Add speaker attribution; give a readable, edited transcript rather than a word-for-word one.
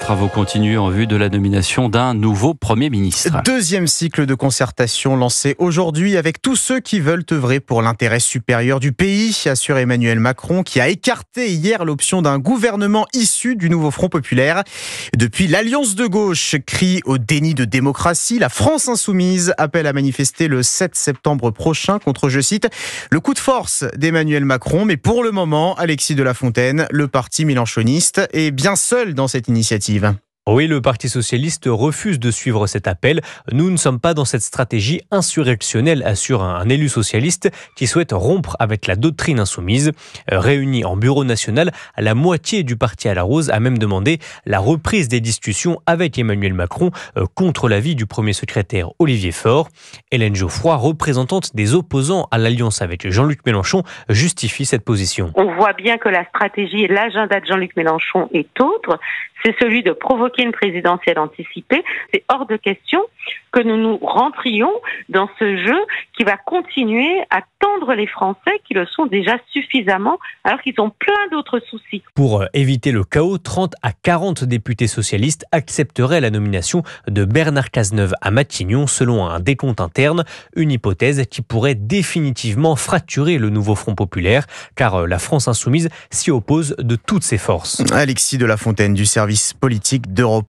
Speaker 1: travaux continuent en vue de la nomination d'un nouveau Premier ministre.
Speaker 2: Deuxième cycle de concertation lancé aujourd'hui avec tous ceux qui veulent œuvrer pour l'intérêt supérieur du pays, assure Emmanuel Macron, qui a écarté hier l'option d'un gouvernement issu du nouveau Front populaire. Depuis, l'Alliance de gauche crie au déni de démocratie. La France insoumise appelle à manifester le 7 septembre prochain contre, je cite, le coup de force d'Emmanuel Macron. Mais pour le moment, Alexis de la Fontaine, le parti mélenchoniste, est bien seul dans cette initiative.
Speaker 3: Oui, le Parti socialiste refuse de suivre cet appel. Nous ne sommes pas dans cette stratégie insurrectionnelle, assure un élu socialiste qui souhaite rompre avec la doctrine insoumise. Réuni en bureau national, la moitié du parti à la rose a même demandé la reprise des discussions avec Emmanuel Macron contre l'avis du premier secrétaire Olivier Faure. Hélène Geoffroy, représentante des opposants à l'alliance avec Jean-Luc Mélenchon, justifie cette position.
Speaker 4: On voit bien que la stratégie et l'agenda de Jean-Luc Mélenchon est autre. C'est celui de provoquer une présidentielle anticipée. C'est hors de question que nous nous rentrions dans ce jeu qui va continuer à tendre les Français qui le sont déjà suffisamment alors qu'ils ont plein d'autres soucis.
Speaker 3: Pour éviter le chaos, 30 à 40 députés socialistes accepteraient la nomination de Bernard Cazeneuve à Matignon selon un décompte interne, une hypothèse qui pourrait définitivement fracturer le nouveau Front populaire car la France insoumise s'y oppose de toutes ses forces.
Speaker 2: Alexis de la Fontaine du service politique d'Europe